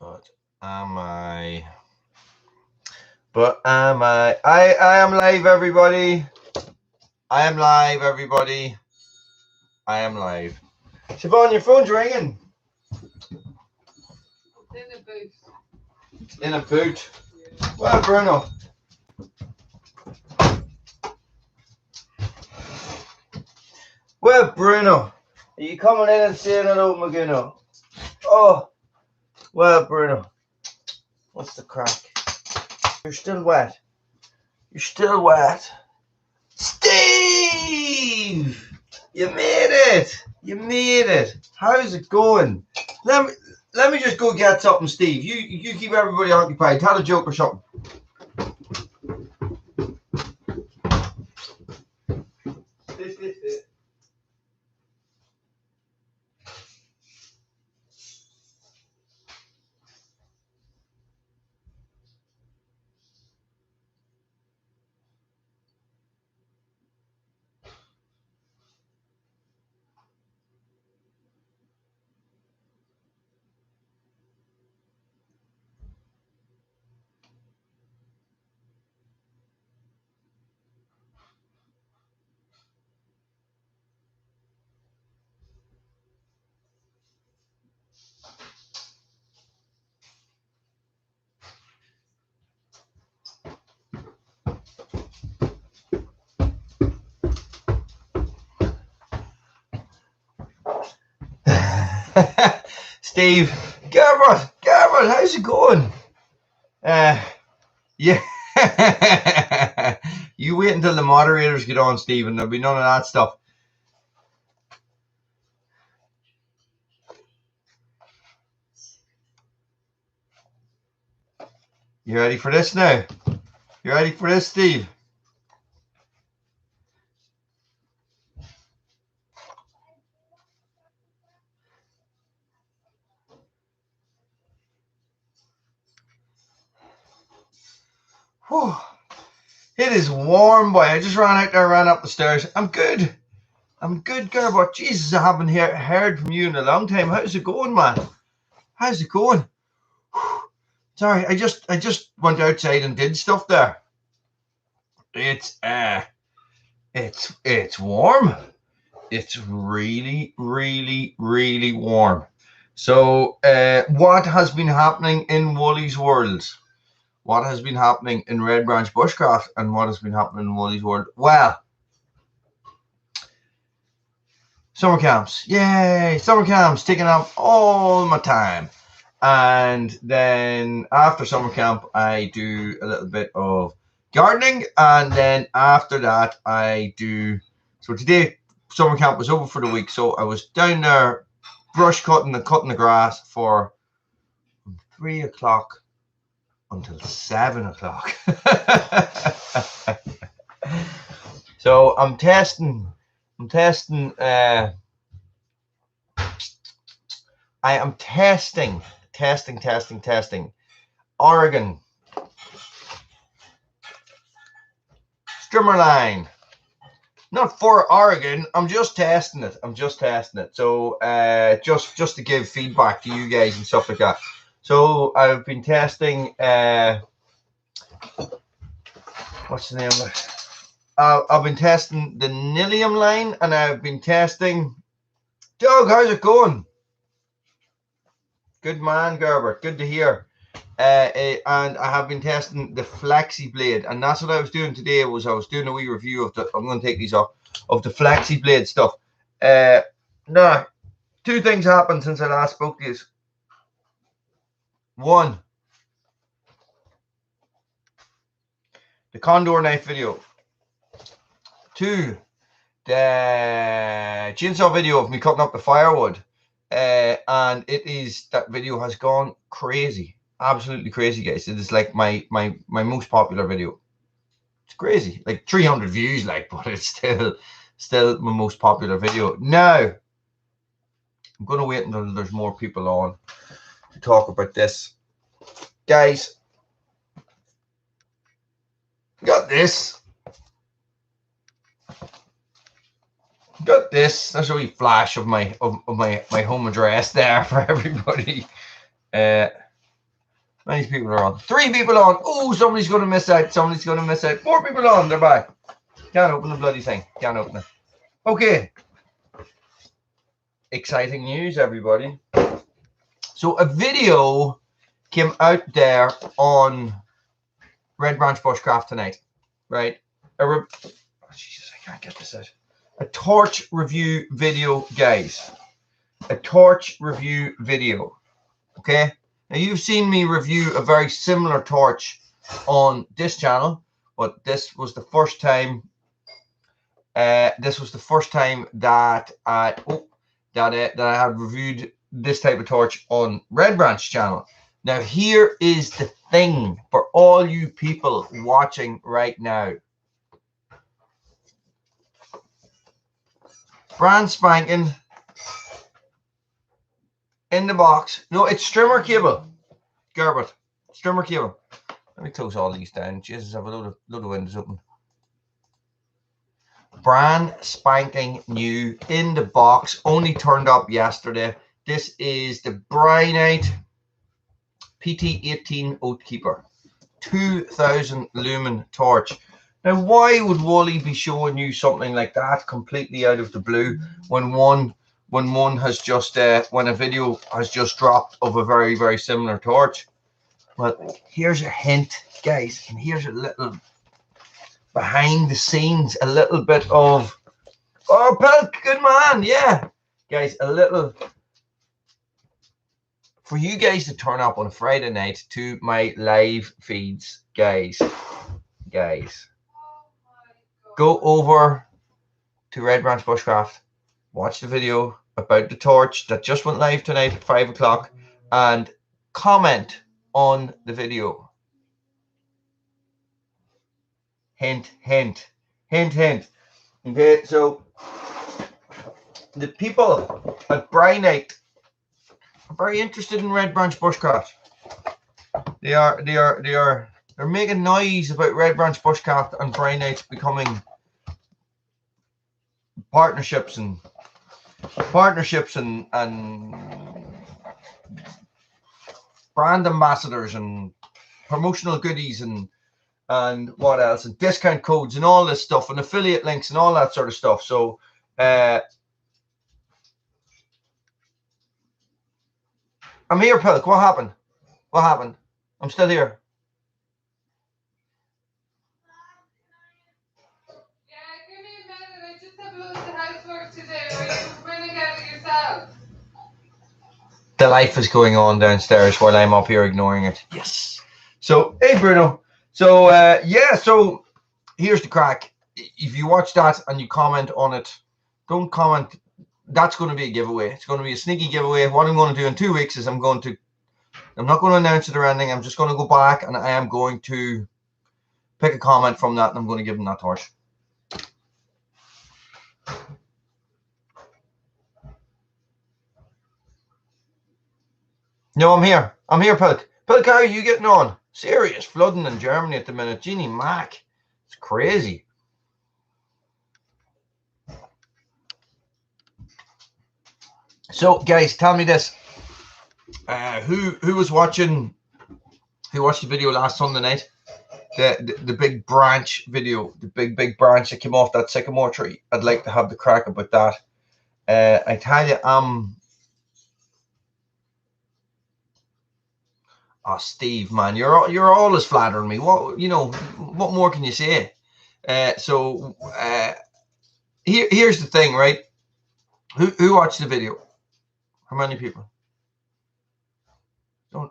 But am I? But am I? I am live, everybody. I am live, everybody. I am live. Siobhan, your phone's ringing. In a boot. In a boot. Yeah. Well, Bruno. Well, Bruno. Are you coming in and saying hello, Maguno? Oh. Well, Bruno. What's the crack? You're still wet. You're still wet. Steve! You made it! You made it! How's it going? Let me just go get something, Steve. You keep everybody occupied. Tell a joke or something. Steve, Garrett, how's it going? Yeah. You wait until the moderators get on, Steve, and there'll be none of that stuff. You ready for this now? You ready for this, Steve? Whew. It is warm, boy. I just ran out there, ran up the stairs. I'm good, Gerber. Jesus, I haven't heard from you in a long time. How's it going, man? How's it going? Whew. Sorry, I just went outside and did stuff there. It's warm. It's really, really, really warm. So, what has been happening in Woolys world? What has been happening in Red Branch Bushcraft, and what has been happening in Woolys world? Well, summer camps. Yay! Summer camps taking up all my time. And then after summer camp, I do a little bit of gardening. And then after that, I do... So today, summer camp was over for the week. So I was down there brush cutting and cutting the grass for 3 o'clock until 7 o'clock. So I'm testing. I am testing. Oregon strimmer line. Not for Oregon. I'm just testing it. So just to give feedback to you guys and stuff like that. So I've been testing. What's the name of it? I've been testing the Nilium line, and I've been testing. Doug, how's it going? Good man, Gerber. Good to hear. And I have been testing the Flexi Blade, and that's what I was doing today. I was doing a wee review of the. I'm going to take these off of the Flexi Blade stuff. Now, two things happened since I last spoke to you. One, the Condor knife video. Two, the chainsaw video of me cutting up the firewood. And that video has gone crazy, absolutely crazy, guys. It is like my most popular video. It's crazy, like 300 views, like, but it's still my most popular video. Now I'm gonna wait until there's more people on to talk about this, guys. Got this. That's a wee flash of my home address there for everybody. Many people are on. 3 people on. Oh, somebody's going to miss out. Somebody's going to miss out. 4 people on. They're back. Can't open the bloody thing. Can't open it. Okay. Exciting news, everybody. So a video came out there on Red Branch Bushcraft tonight, right? Oh, Jesus, I can't get this out. A torch review video, guys. A torch review video. Okay? Now, you've seen me review a very similar torch on this channel, but this was the first time. This was the first time that I have reviewed this type of torch on Red Branch channel. Now, here is the thing for all you people watching right now. Brand spanking in the box. No, it's strimmer cable. Gerbert, strimmer cable. Let me close all these down. Jesus, I have a load of windows open. Brand spanking new in the box. Only turned up yesterday. This is the Brynite PT18 Oathkeeper 2000 lumen torch. Now, why would Wooly be showing you something like that completely out of the blue when one has just when a video has just dropped of a very, very similar torch? Well, here's a hint, guys, and here's a little behind the scenes, a little bit of, oh, Pilk, good man, yeah, guys, a little for you guys to turn up on a Friday night to my live feeds, guys, go over to Red Branch Bushcraft, watch the video about the torch that just went live tonight at 5 o'clock, and comment on the video. Hint, hint, hint, hint. Okay, so the people at Brynite are very interested in Red Branch Bushcraft. They're making noise about Red Branch Bushcraft and Brynite becoming partnerships and brand ambassadors and promotional goodies and what else, and discount codes and all this stuff and affiliate links and all that sort of stuff. So I'm here, Pilk. What happened? What happened? I'm still here. Yeah, give me a minute. I just have loads of housework to do. Or you're running at it yourself. The life is going on downstairs while I'm up here ignoring it. Yes. So, hey, Bruno. So, yeah, so here's the crack. If you watch that and you comment on it, don't comment. That's going to be a giveaway. It's going to be a sneaky giveaway. What I'm going to do in 2 weeks is I'm not going to announce it or anything. I'm just going to go back and I am going to pick a comment from that and I'm going to give them that torch. No, I'm here. I'm here, Pilk. Pilk, how are you getting on? Serious flooding in Germany at the minute. Jeannie Mac. It's crazy. So, guys, tell me this. Who was watching? Who watched the video last Sunday night? The big branch video, the big branch that came off that sycamore tree. I'd like to have the crack about that. I tell you, oh, Steve, man, you're always flattering me. What what more can you say? Here's the thing, right? Who watched the video? How many people?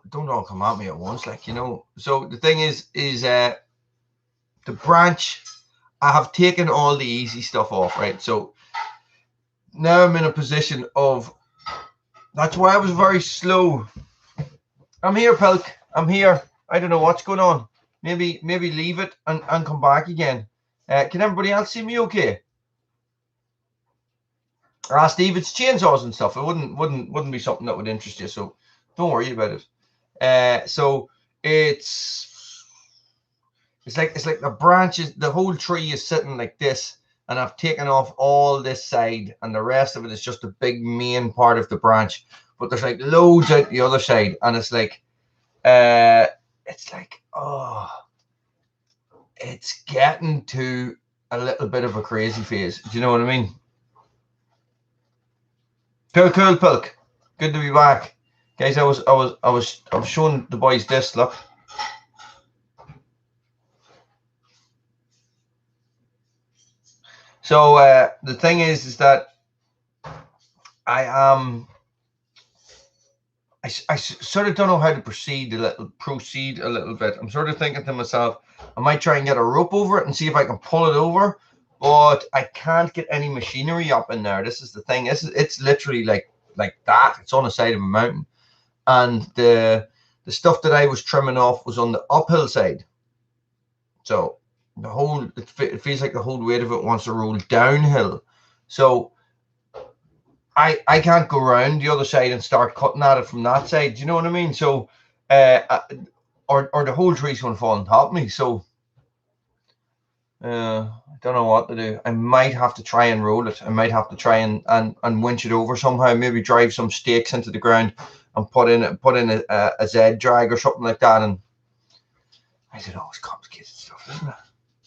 Don't all come at me at once, like, So the thing is the branch. I have taken all the easy stuff off, right? So now I'm in a position of. That's why I was very slow. I'm here, Pilk. I'm here. I don't know what's going on. Maybe leave it and come back again. Can everybody else see me okay? Steve, it's chainsaws and stuff. It wouldn't be something that would interest you, so don't worry about it. So it's like the branches, the whole tree is sitting like this, and I've taken off all this side, and the rest of it is just a big main part of the branch. But there's like loads out the other side, and it's like it's like, oh, it's getting to a little bit of a crazy phase. Do you know what I mean? Cool, Pilk. Good to be back, guys. I was showing the boys this. Look. So the thing is that I sort of don't know how to proceed a little bit. I'm sort of thinking to myself, I might try and get a rope over it and see if I can pull it over, but I can't get any machinery up in there. This is the thing. It's literally like that. It's on the side of a mountain, and the stuff that I was trimming off was on the uphill side. So the whole it feels like the whole weight of it wants to roll downhill. So I can't go around the other side and start cutting at it from that side. Do you know what I mean? So, or the whole tree's going to fall on top of me. So, I don't know what to do. I might have to try and roll it. I might have to try and winch it over somehow. Maybe drive some stakes into the ground and put in a Z drag or something like that. And I don't know, it's complicated stuff, isn't it?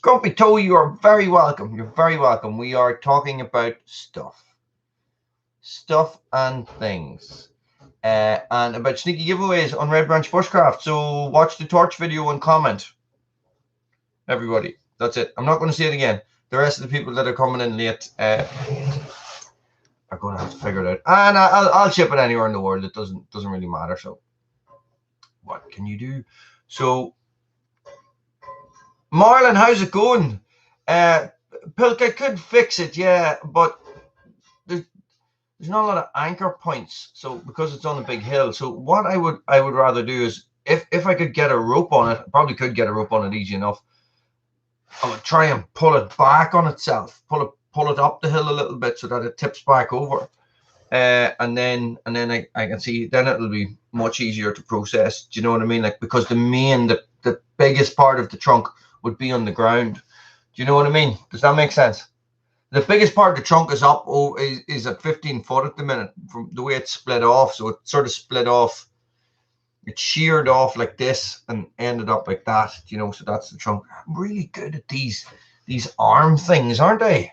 Grumpy Toe, you are very welcome. You're very welcome. We are talking about stuff and things, and about sneaky giveaways on Red Branch Bushcraft. So watch the torch video and comment, everybody. That's it. I'm not going to say it again. The rest of the people that are coming in late are going to have to figure it out, and I'll ship it anywhere in the world. It doesn't really matter. So what can you do? So Marlon, how's it going? Pilk, I could fix it, yeah, but there's not a lot of anchor points, so because it's on a big hill. So what I would rather do is, if I could get a rope on it, I probably could get a rope on it easy enough. I would try and pull it back on itself, pull it up the hill a little bit so that it tips back over, and then I can see, then it'll be much easier to process. Do you know what I mean? Like, because the biggest part of the trunk would be on the ground. Do you know what I mean? Does that make sense? The biggest part of the trunk is up, is at 15 foot at the minute, from the way it's split off. So it sort of split off, it sheared off like this and ended up like that, you know. So that's the trunk. I'm really good at these arm things, aren't I?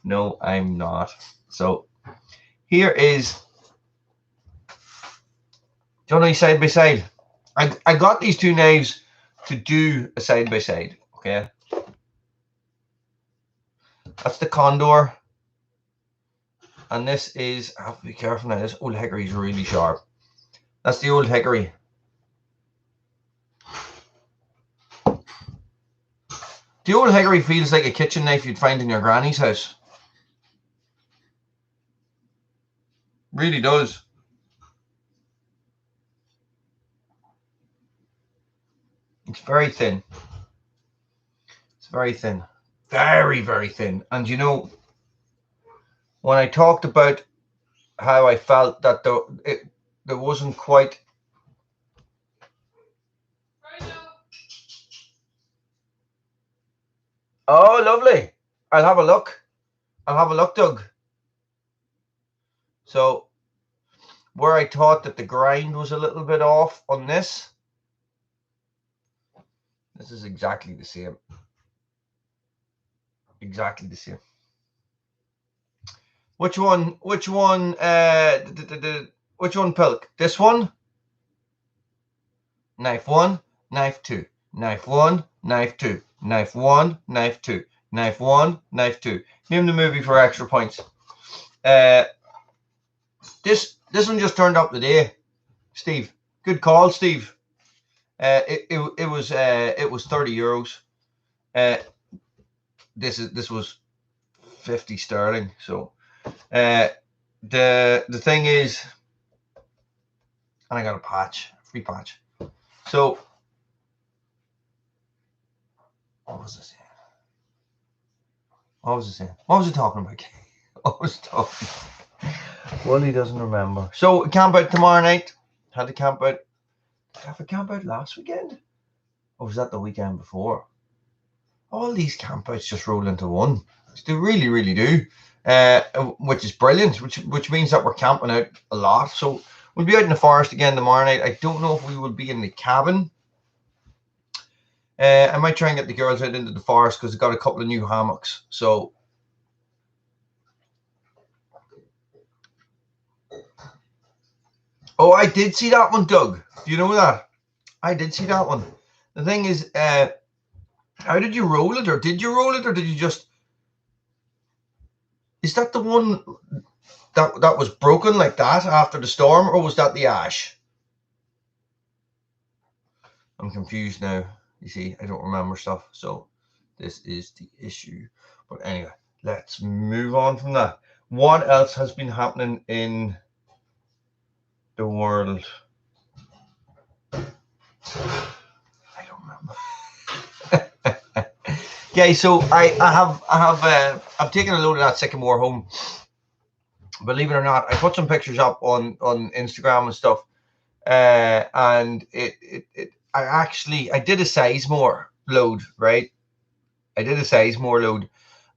No, I'm not. So here is Johnny side by side. I got these two knives to do a side by side. Okay, that's the Condor, and this is, I have to be careful now, this old hickory is really sharp. That's the old hickory. The old hickory feels like a kitchen knife you'd find in your granny's house. Really does. It's very thin. It's very thin. Very, very thin. And you know, when I talked about how I felt that there wasn't quite. Oh, lovely. I'll have a look. Doug. So, where I thought that the grind was a little bit off on this is exactly the same. Exactly the same. Which one, Pilk? This one? Knife one, knife two, knife one, knife two, knife one, knife two, knife one, knife two. Name the movie for extra points. This one just turned up today, Steve. Good call, Steve. It was 30 euros. This was 50 sterling. So the thing is, and I got a patch, free patch. So what was I saying? What was I talking about? What was I talking about? Well, he doesn't remember. So camp out tomorrow night. Had to camp out. Did I have a camp out last weekend? Or was that the weekend before? All these campouts just roll into one. They really, really do. which is brilliant, which means that we're camping out a lot. So we'll be out in the forest again tomorrow night. I don't know if we will be in the cabin. I might try and get the girls out into the forest because they've got a couple of new hammocks. So oh, I did see that one, Doug. Do you know that? I did see that one. The thing is, how did you roll it, or did you roll it, or did you just? Is that the one that was broken like that after the storm, or was that the ash? I'm confused now. You see, I don't remember stuff, so this is the issue. But anyway, let's move on from that. What else has been happening in the world? I don't remember. Okay, so I've taken a load of that sycamore home. Believe it or not, I put some pictures up on Instagram and stuff, and I did a Sizemore load, right? I did a Sizemore load,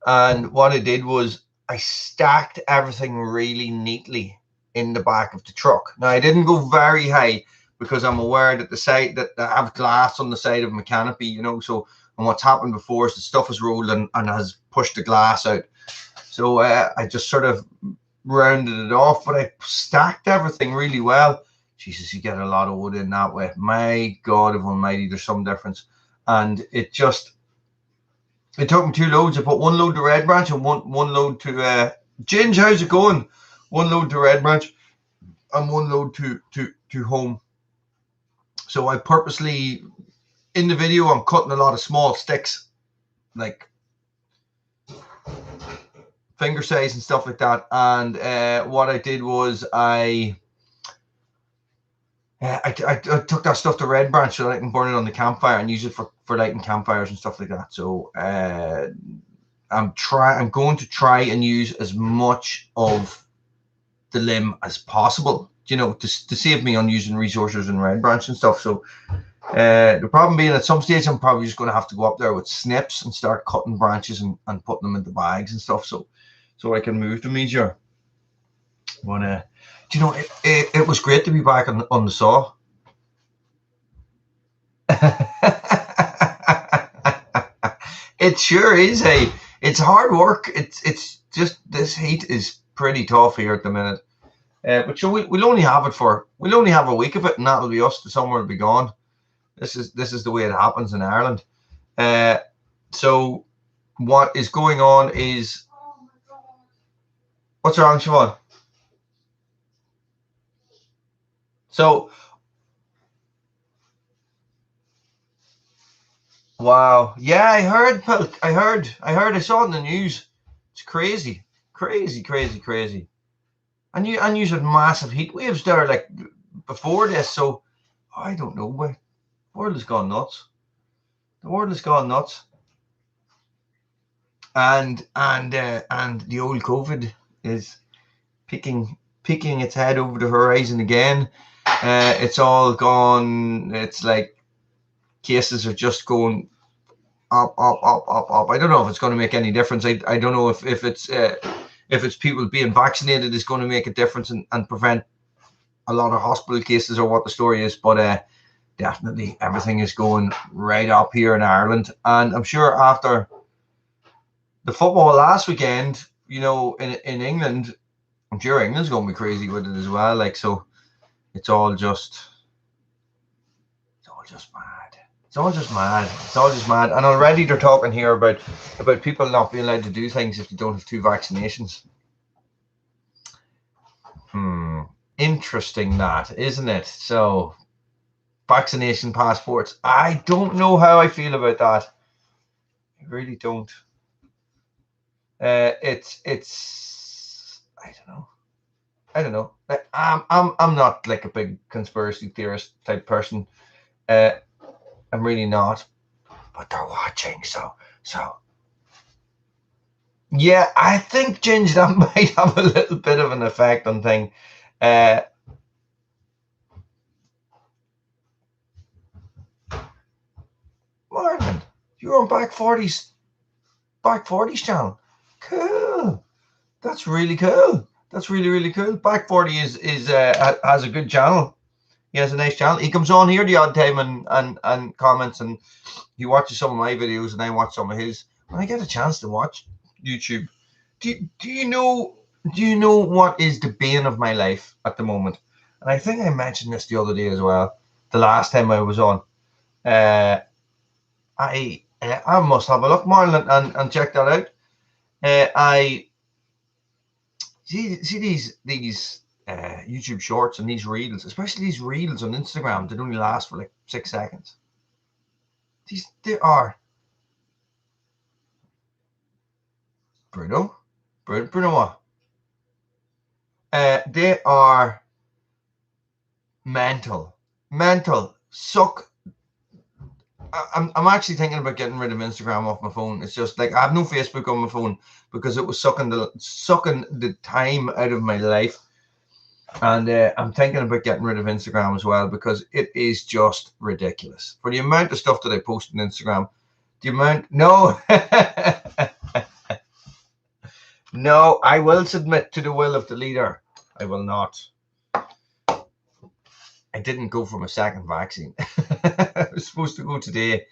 and what I did was I stacked everything really neatly in the back of the truck. Now I didn't go very high because I'm aware that the side that I have glass on the side of my canopy, you know. So, and what's happened before is the stuff has rolled and has pushed the glass out. So I just sort of rounded it off, but I stacked everything really well. Jesus, you get a lot of wood in that way. My God of Almighty, there's some difference. And it took me 2 loads. I put 1 load to Red Branch and one load to Ginge. How's it going? 1 load to Red Branch and 1 load to home. So I purposely, in the video, I'm cutting a lot of small sticks, like finger size and stuff like that. And what I did was I took that stuff to Red Branch so that I can burn it on the campfire and use it for lighting campfires and stuff like that. So I'm going to try and use as much of the limb as possible, you know, to save me on using resources in Red Branch and stuff. So the problem being, at some stage I'm probably just going to have to go up there with snips and start cutting branches and putting them into bags and stuff, so I can move them easier. But you know, it was great to be back on the saw. It sure is. It's hard work. It's just, this heat is pretty tough here at the minute. But so we'll only have a week of it, and that'll be us. The summer will be gone. This is the way it happens in Ireland. So what is going on is, what's wrong, Siobhan? So, wow, yeah, I heard, Pilk. I heard. I saw it in the news. It's crazy, crazy, crazy, crazy. And you had massive heat waves there, like before this. So I don't know. The world has gone nuts. The world has gone nuts. And the old COVID is peeking its head over the horizon again. It's all gone. It's like cases are just going up. I don't know if it's going to make any difference. I don't know if it's people being vaccinated is going to make a difference and prevent a lot of hospital cases, or what the story is. But definitely everything is going right up here in Ireland, and I'm sure after the football last weekend, you know, in England, I'm sure England's going to be crazy with it as well. Like, so it's all just mad. It's all just mad. And already they're talking here about people not being allowed to do things if they don't have 2 vaccinations. Interesting, that, isn't it? So, vaccination passports. I don't know how I feel about that. I really don't. It's I don't know. I'm not like a big conspiracy theorist type person. I'm really not. But they're watching, so yeah, I think, Ginge, that might have a little bit of an effect on things. Martin, you're on Back 40's channel. Cool. That's really cool. That's really, really cool. Back 40 has a good channel. He has a nice channel. He comes on here the odd time and comments, and he watches some of my videos and I watch some of his. When I get a chance to watch YouTube, do you know what is the bane of my life at the moment? And I think I mentioned this the other day as well. The last time I was on, I must have a look, Marlon, and check that out. I see these YouTube shorts and these reels, especially these reels on Instagram that only last for like 6 seconds. They are Bruno what? They are mental. Suck. I'm actually thinking about getting rid of Instagram off my phone. It's just like I have no Facebook on my phone because it was sucking the time out of my life. And I'm thinking about getting rid of Instagram as well because it is just ridiculous. For the amount of stuff that I post on Instagram, no. No, I will submit to the will of the leader. I will not. I didn't go for my second vaccine. I was supposed to go today.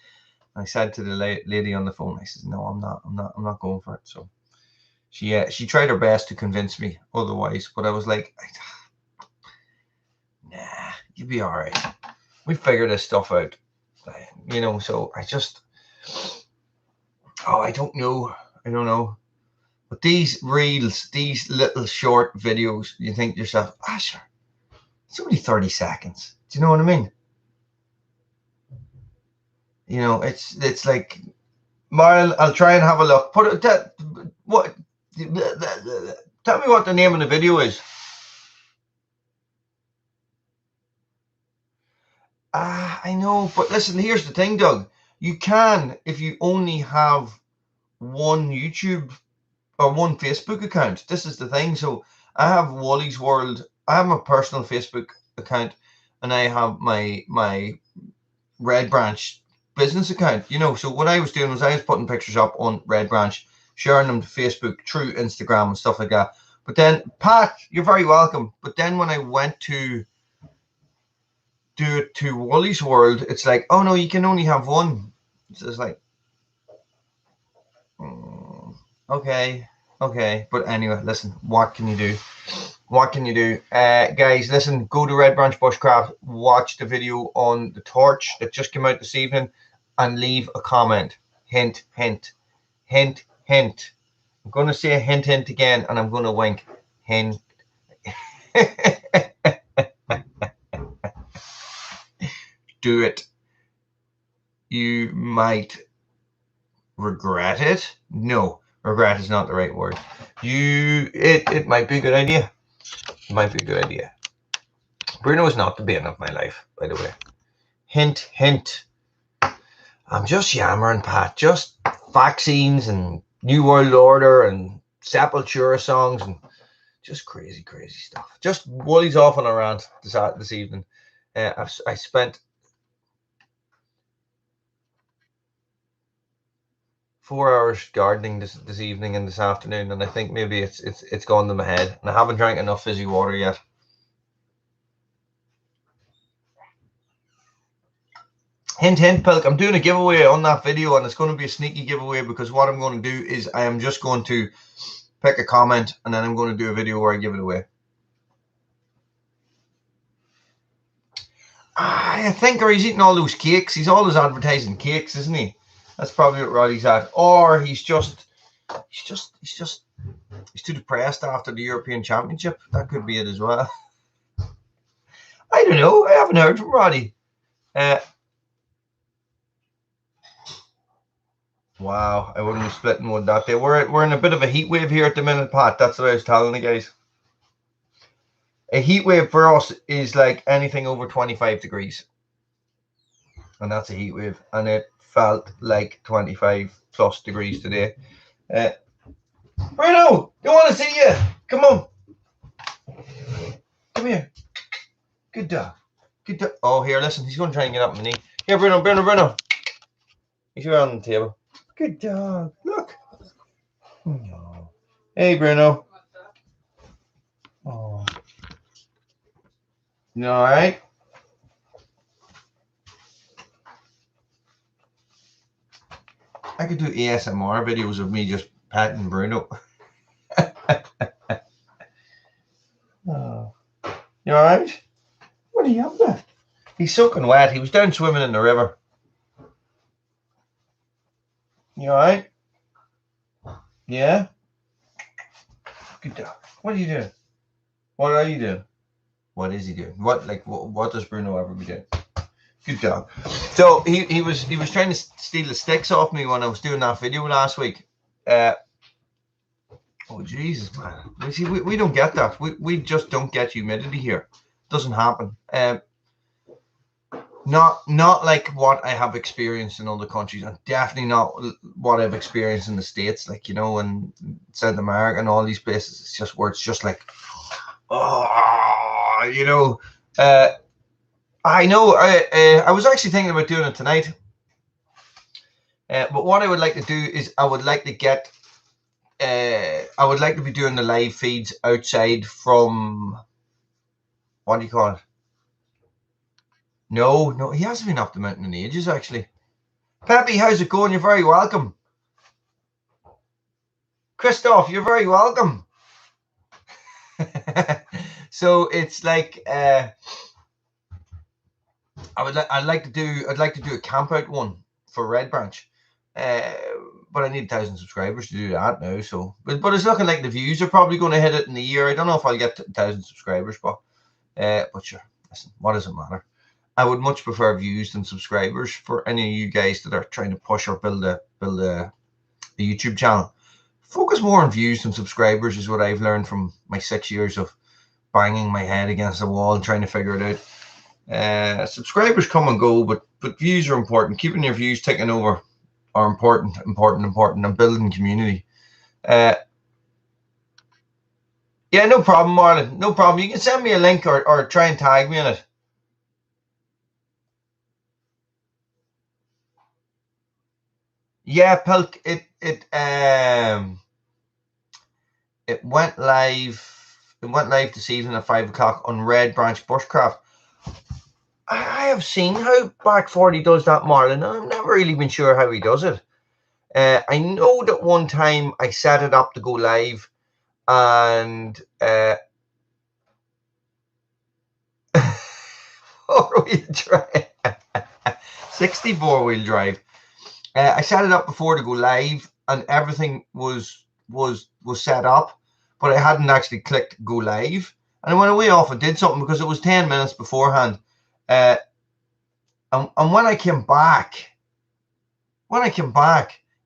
I said to the lady on the phone, I said, no, I'm not going for it. So she tried her best to convince me otherwise, but I was like, nah, you'll be all right. We figure this stuff out, so I don't know. But these reels, these little short videos, you think to yourself, sure, it's only 30 seconds. Do you know what I mean? It's like, Marlon, I'll try and have a look. Tell me what the name of the video is. I know, but listen, here's the thing, Doug. You can, if you only have one YouTube or one Facebook account. This is the thing. So I have Woolys World. I have my personal Facebook account, and I have my Red Branch business account. So what I was doing was I was putting pictures up on Red Branch, sharing them to Facebook through Instagram and stuff like that. But then, Pat, you're very welcome. But then when I went to do it to Woolys World, it's like, oh no, you can only have one. So it's like, okay. But anyway, listen, what can you do? Guys, listen, go to Red Branch Bushcraft, watch the video on the torch that just came out this evening, and leave a comment. Hint, hint, hint, hint. I'm going to say a hint, hint again, and I'm going to wink. Hint. Do it. You might regret it. No, regret is not the right word. It might be a good idea. Bruno is not the bane of my life, by the way. Hint, hint. I'm just yammering, Pat. Just vaccines and New World Order and Sepultura songs and just crazy stuff. Just Woolys off on a rant this evening. I spent 4 hours gardening this evening and this afternoon, and I think maybe it's gone to my head, and I haven't drank enough fizzy water yet. Hint, hint, Pilk. I'm doing a giveaway on that video, and it's going to be a sneaky giveaway because what I'm going to do is I am just going to pick a comment, and then I'm going to do a video where I give it away. I think he's eating all those cakes. He's always advertising cakes, isn't he? That's probably what Roddy's at. Or he's too depressed after the European Championship. That could be it as well. I don't know. I haven't heard from Roddy. Wow, I wouldn't be splitting wood that day. We're in a bit of a heat wave here at the minute, Pat. That's what I was telling the guys. A heat wave for us is like anything over 25 degrees. And that's a heat wave. And it felt like 25 plus degrees today. Bruno, they want to see you. Come on. Come here. Good dog. Oh, here, listen. He's going to try and get up on my knee. Here, Bruno. He's around on the table. Good dog. Look. Oh. Hey, Bruno. You all right? I could do ASMR videos of me just patting Bruno. Oh. You all right? What are you up to? He's soaking wet. He was down swimming in the river. You all right? Yeah? Good dog. What are you doing? What are you doing? What is he doing? What does Bruno ever be doing? Good dog. So he was trying to steal the sticks off me when I was doing that video last week. Oh Jesus, man! We don't get that. We just don't get humidity here. Doesn't happen. Not like what I have experienced in other countries, and definitely not what I've experienced in the States. Like, you know, in South America and all these places, it's just where it's just like, oh, you know. I know. I was actually thinking about doing it tonight, but what I would like to do is I would like to get. I would like to be doing the live feeds outside from, what do you call it? No, he hasn't been up the mountain in ages, actually. Peppy, how's it going? You're very welcome. Christoph, you're very welcome. So it's like I'd like to do a camp out one for Red Branch, but I need 1,000 subscribers to do that now. So, but it's looking like the views are probably going to hit it in the year. I don't know if I'll get 1,000 subscribers, but sure. Listen, what does it matter? I would much prefer views than subscribers for any of you guys that are trying to push or build a YouTube channel. Focus more on views than subscribers is what I've learned from my 6 years of banging my head against the wall and trying to figure it out. Subscribers come and go, but views are important. Keeping your views ticking over are important, and building community. Yeah, no problem, Marlon. No problem. You can send me a link or try and tag me in it. Yeah, Pilk, it went live. It went live this evening at 5 o'clock on Red Branch Bushcraft. I have seen how Back 40 does that, Marlon. I've never really been sure how he does it. I know that one time I set it up to go live, and 4-wheel drive, 64-wheel drive. I set it up before to go live, and everything was set up, but I hadn't actually clicked go live, and I went away off and did something because it was 10 minutes beforehand. And when I came back,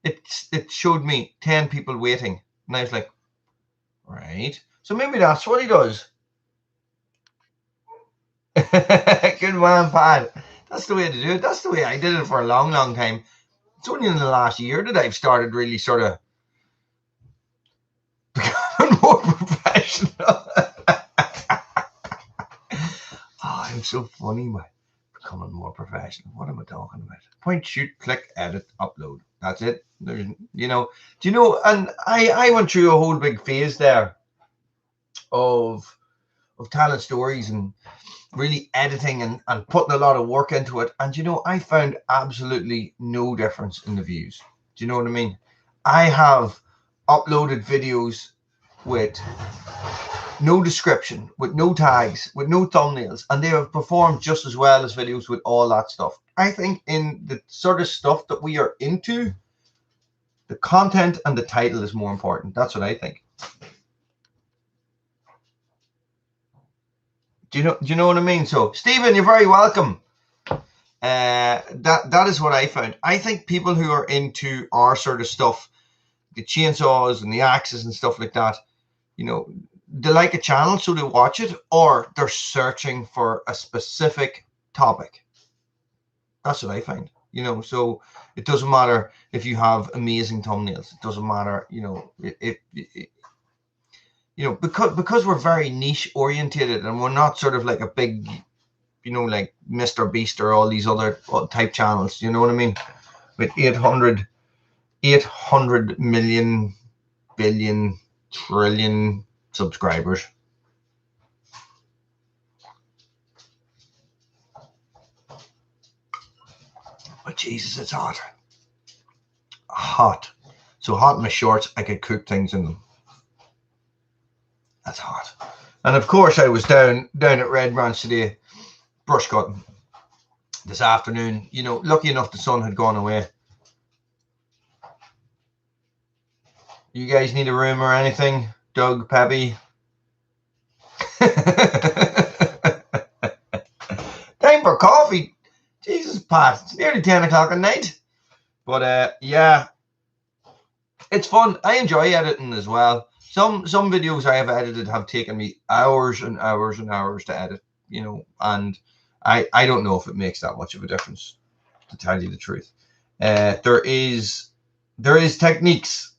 it showed me 10 people waiting, and I was like, right, so maybe that's what he does. Good man, Pat. That's the way to do it. That's the way I did it for a long time. It's only in the last year that I've started really sort of becoming more professional. I'm so funny, man. Becoming more professional. What am I talking about? Point, shoot, click, edit, upload. That's it. There's, you know, do you know? And I went through a whole big phase there of telling stories and really editing and putting a lot of work into it. And you know, I found absolutely no difference in the views. Do you know what I mean? I have uploaded videos with no description, with no tags, with no thumbnails, and they have performed just as well as videos with all that stuff. I think in the sort of stuff that we are into, the content and the title is more important. That's what I think. Do you know what I mean? So, Stephen, you're very welcome. That is what I found. I think people who are into our sort of stuff, the chainsaws and the axes and stuff like that, you know, they like a channel, so they watch it, or they're searching for a specific topic. That's what I find. You know, so it doesn't matter if you have amazing thumbnails. It doesn't matter, you know, you know, because we're very niche orientated and we're not sort of like a big, you know, like Mr. Beast or all these other type channels. You know what I mean? With 800 million billion trillion subscribers. Jesus, it's hot. Hot. So hot in my shorts, I could cook things in them. That's hot. And of course, I was down at Red Branch today, brush cutting this afternoon. You know, lucky enough the sun had gone away. You guys need a room or anything? Doug, Peppy? Time for coffee. Jesus, Pat, it's nearly 10 o'clock at night. But yeah, it's fun. I enjoy editing as well. Some videos I have edited have taken me hours and hours and hours to edit, you know, and I don't know if it makes that much of a difference, to tell you the truth. There is techniques.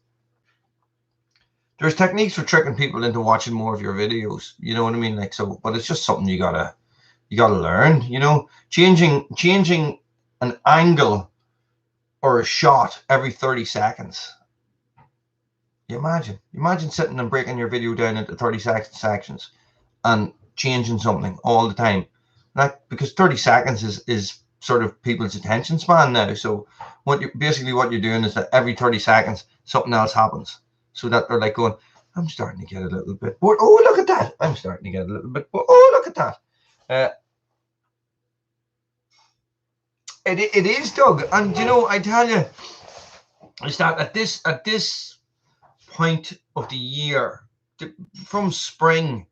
There's techniques for tricking people into watching more of your videos. You know what I mean? Like, so, but it's just something you gotta learn, you know, changing an angle or a shot every 30 seconds. You imagine sitting and breaking your video down into 30-second sections and changing something all the time. Because 30 seconds is sort of people's attention span now. So what you're doing is that every 30 seconds something else happens, so that they're like going, I'm starting to get a little bit bored. Oh, look at that. I'm starting to get a little bit bored. Oh, look at that. It is, Doug. And you know, I tell you, is that at this point of the year, from spring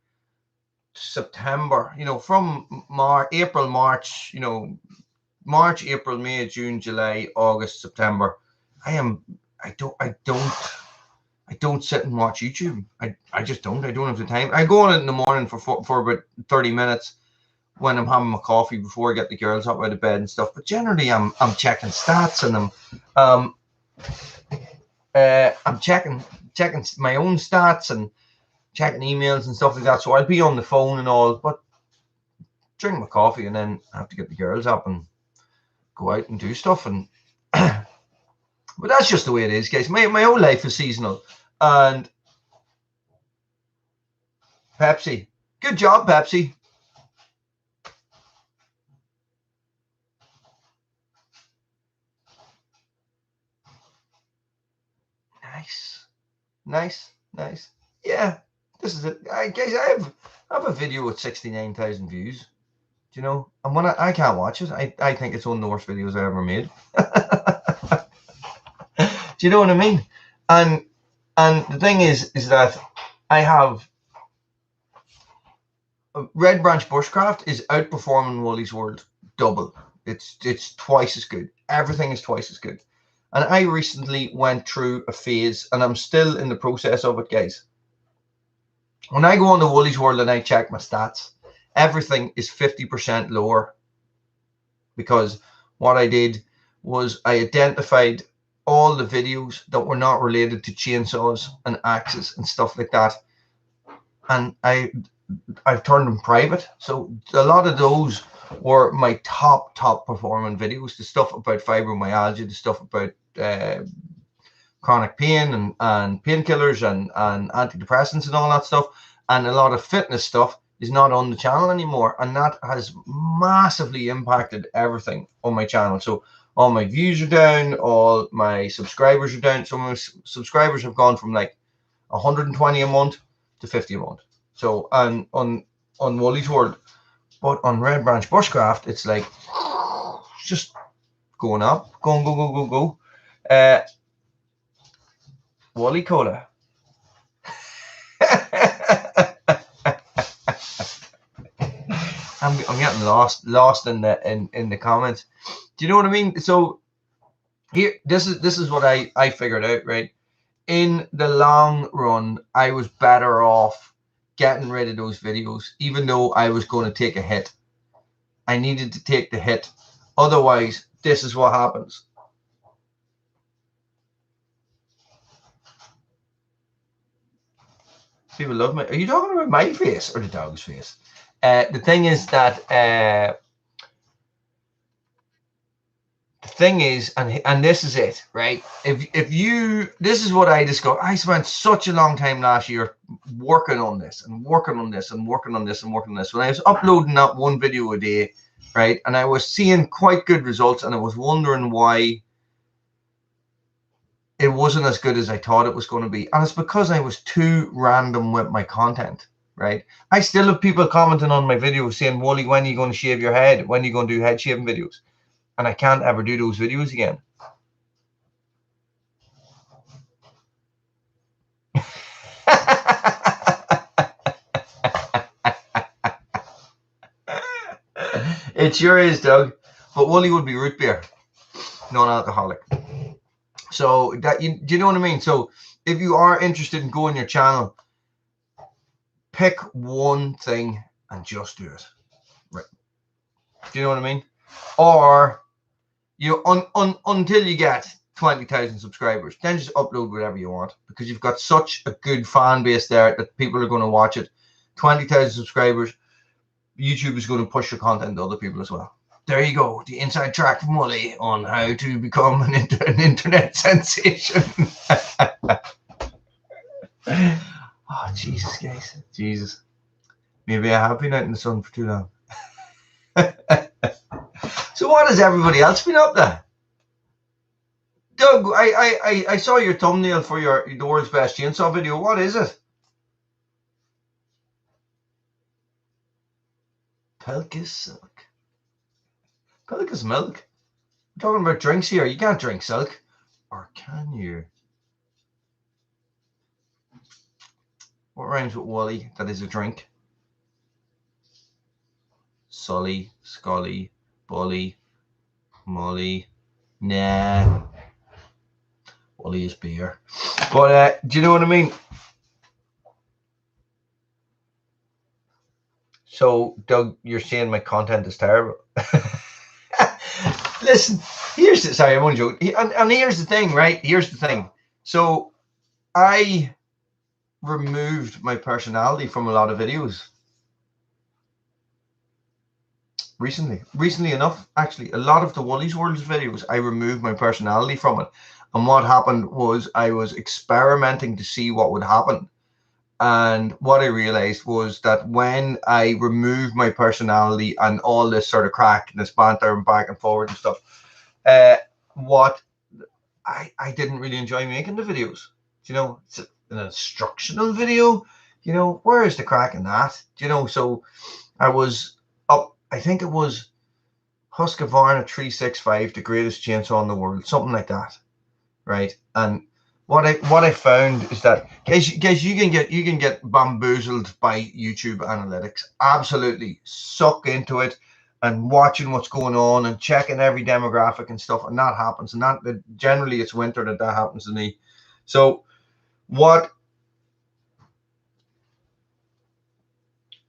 to September, you know, from April, March, you know, March, April, May, June, July, August, September, I don't sit and watch YouTube. I just don't. I don't have the time. I go on it in the morning for about 30 minutes when I'm having my coffee before I get the girls up out of bed and stuff. But generally, I'm checking stats, and I'm checking my own stats and checking emails and stuff like that. So I'll be on the phone and all, but drink my coffee, and then I have to get the girls up and go out and do stuff. And but that's just the way it is, guys. My whole life is seasonal. And Pepsi, good job, Pepsi. Nice. Yeah, this is it. Guys, I have a video with 69,000 views. Do you know? And when I can't watch it, I think it's one of the worst videos I ever made. Do you know what I mean? And the thing is that I have Red Branch Bushcraft is outperforming Woolys World double. It's twice as good. Everything is twice as good. And I recently went through a phase, and I'm still in the process of it, guys. When I go on the Woolys World and I check my stats, everything is 50% lower, because what I did was I identified all the videos that were not related to chainsaws and axes and stuff like that, and I've turned them private. So a lot of those were my top performing videos. The stuff about fibromyalgia, the stuff about chronic pain and painkillers and antidepressants and all that stuff, and a lot of fitness stuff is not on the channel anymore, and that has massively impacted everything on my channel. So all my views are down, all my subscribers are down. So my subscribers have gone from like 120 a month to 50 a month. So on Woolys World, but on Red Branch Bushcraft, it's like just going up, go. Wally Cola. I'm getting lost in the comments. Do you know what I mean? So here, this is what I figured out, right? In the long run, I was better off getting rid of those videos, even though I was going to take a hit. I needed to take the hit. Otherwise, this is what happens. People love me. Are you talking about my face or the dog's face? The thing is that the thing is, and this is it, right? If you, this is what I discovered. I spent such a long time last year working on this and working on this and working on this and working on this. When I was uploading that one video a day, right? And I was seeing quite good results, and I was wondering why it wasn't as good as I thought it was going to be. And it's because I was too random with my content, right? I still have people commenting on my videos saying, Wooly, when are you going to shave your head? When are you going to do head shaving videos? And I can't ever do those videos again. It sure is, Doug. But Wooly would be root beer, non-alcoholic. So that do you know what I mean? So if you are interested in growing your channel, pick one thing and just do it. Right? Do you know what I mean? Or until you get 20,000 subscribers, then just upload whatever you want, because you've got such a good fan base there that people are going to watch it. 20,000 subscribers, YouTube is going to push your content to other people as well. There you go, the inside track from Wooly on how to become an internet sensation. Oh, Jesus, guys. Jesus. Maybe I have been out in the sun for too long. So what has everybody else been up to? Doug, I saw your thumbnail for the world's best chainsaw video. What is it? Pilkus silk. Pilkus milk? We're talking about drinks here. You can't drink silk. Or can you? What rhymes with Wooly? That is a drink. Sully, Scully, Bully, Molly. Nah. Wooly is beer. But do you know what I mean? So, Doug, you're saying my content is terrible. Listen, sorry, I'm only joking. And here's the thing, right? Here's the thing. So, I removed my personality from a lot of videos recently enough. Actually, a lot of the Woolies Worlds videos, I removed my personality from it. And what happened was I was experimenting to see what would happen. And what I realized was that when I removed my personality and all this sort of crack and this banter and back and forward and stuff, what I didn't really enjoy making the videos. You know, it's an instructional video. You know, where is the crack in that? You know, so I was up, I think it was Husqvarna 365, the greatest chainsaw in the world, something like that, right? And what I found is that guys, you can get bamboozled by YouTube analytics. Absolutely suck into it and watching what's going on and checking every demographic and stuff, and that happens. And that generally it's winter that happens to me. So what?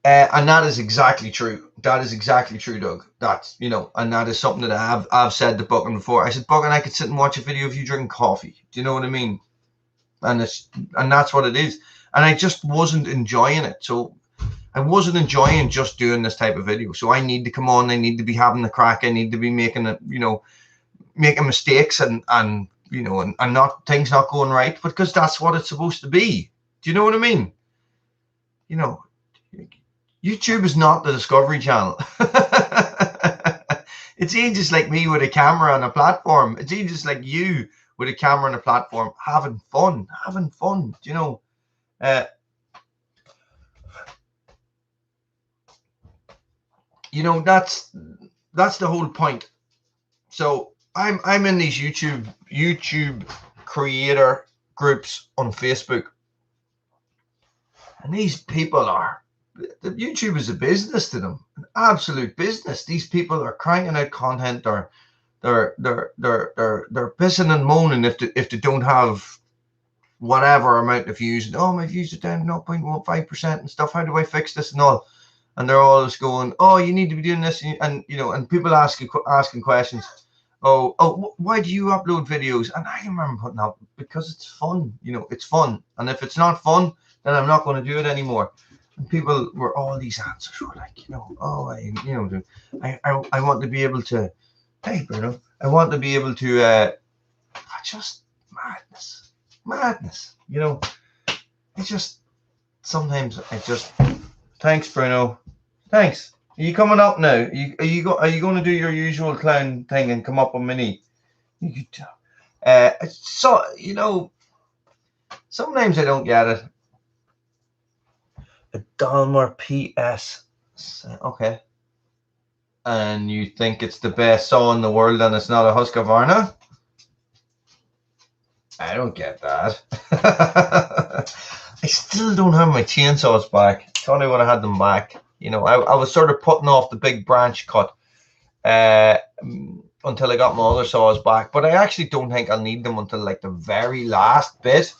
And that is exactly true. That is exactly true, Doug. That's, you know, and that is something that I've said to Buchan before. I said, Buchan, I could sit and watch a video of you drinking coffee. Do you know what I mean? And that's what it is. And I just wasn't enjoying it. So I wasn't enjoying just doing this type of video. So I need to come on. I need to be having the crack. I need to be making it, you know, making mistakes and you know, and not things not going right, because that's what it's supposed to be. Do you know what I mean? You know, YouTube is not the Discovery Channel. It's just like me with a camera and a platform. It's just like you with a camera and a platform, having fun. Do you know? You know, that's the whole point. So I'm in these YouTube creator groups on Facebook, and these people are, the YouTube is a business to them, an absolute business. These people are cranking out content. They're pissing and moaning if they don't have whatever amount of views. Oh, my views are down 0.15% and stuff. How do I fix this and all? And they're always going, oh, you need to be doing this, and you know, and people asking questions. Oh, why do you upload videos? And I remember putting up, because it's fun. You know, it's fun. And if it's not fun, then I'm not going to do it anymore. And people were, all these answers were like, you know, oh, I want to be able to, hey, Bruno, I want to be able to, just madness. You know, it's just, sometimes thanks, Bruno. Thanks. Are you coming up now? Are you going to do your usual clown thing and come up on mini? You could tell. So sometimes I don't get it. A Dalmar PS. Okay. And you think it's the best saw in the world and it's not a Husqvarna? I don't get that. I still don't have my chainsaws back. Thought I would have had them back. I was sort of putting off the big branch cut until I got my other saws back. But I actually don't think I'll need them until like the very last bit.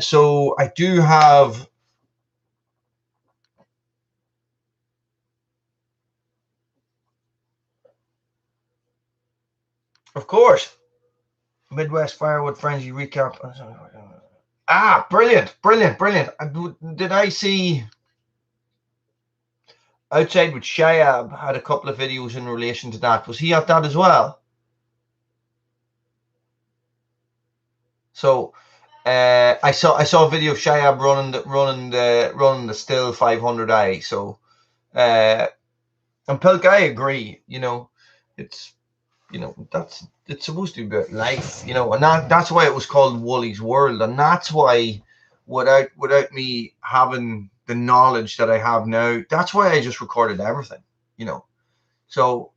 So I do have. Of course, Midwest Firewood Frenzy recap. Brilliant, brilliant, brilliant. Did I see Outside with Shayab had a couple of videos in relation to that? Was he at that as well? So I saw a video of Shayab running the still 500i. So and Pilk, I agree. It's it's supposed to be about life, and that's why it was called Woolys World, and that's why without me having the knowledge that I have now, that's why I just recorded everything, So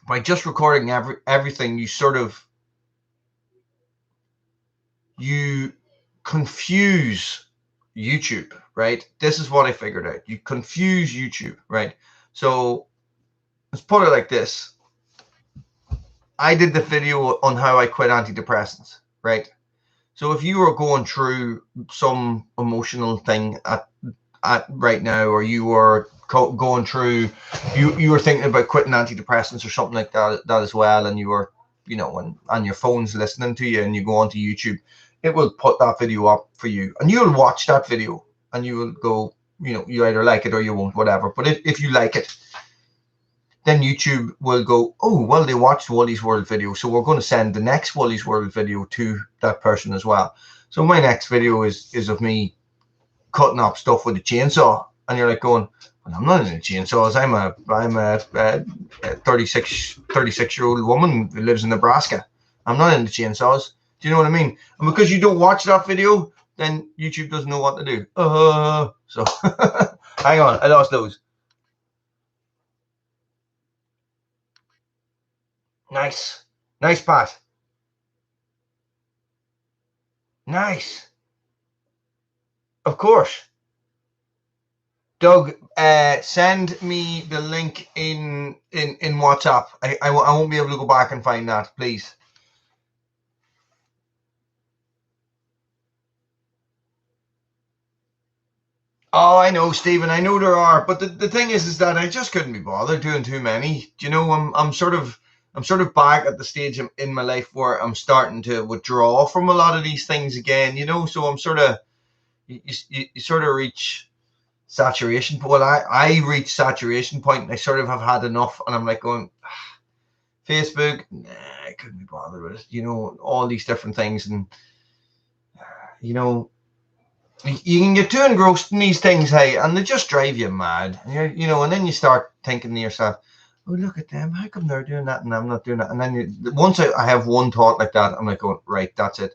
by just recording everything, you confuse YouTube, right? This is what I figured out. You confuse YouTube, right? So let's put it like this. I did the video on how I quit antidepressants, right? So if you were going through some emotional thing at right now, or you were going through, you were thinking about quitting antidepressants or something like that as well, and you were, and your phone's listening to you, and you go onto YouTube, it will put that video up for you, and you'll watch that video, and you will go, you either like it or you won't, whatever. But if you like it, then YouTube will go, oh, well, they watched Woolys World video, so we're going to send the next Woolys World video to that person as well. So my next video is of me cutting up stuff with a chainsaw, and you're like going, well, I'm not into chainsaws. I'm a 36-year-old woman who lives in Nebraska. I'm not into chainsaws. Do you know what I mean? And because you don't watch that video, then YouTube doesn't know what to do. So hang on, I lost those. Nice. Nice, Pat. Nice. Of course. Doug, send me the link in WhatsApp. I won't be able to go back and find that, please. Oh, I know, Stephen. I know there are, but the thing is that I just couldn't be bothered doing too many. Do you know, I'm sort of back at the stage in my life where I'm starting to withdraw from a lot of these things again. So I'm sort of you sort of reach saturation. Well, I reach saturation point, and I sort of have had enough, and I'm like going, Facebook, nah, I couldn't be bothered with it. All these different things, and you can get too engrossed in these things, hey, and they just drive you mad. And and then you start thinking to yourself, oh, look at them, how come they're doing that and I'm not doing that? And then once I have one thought like that, I'm like going, right, that's it,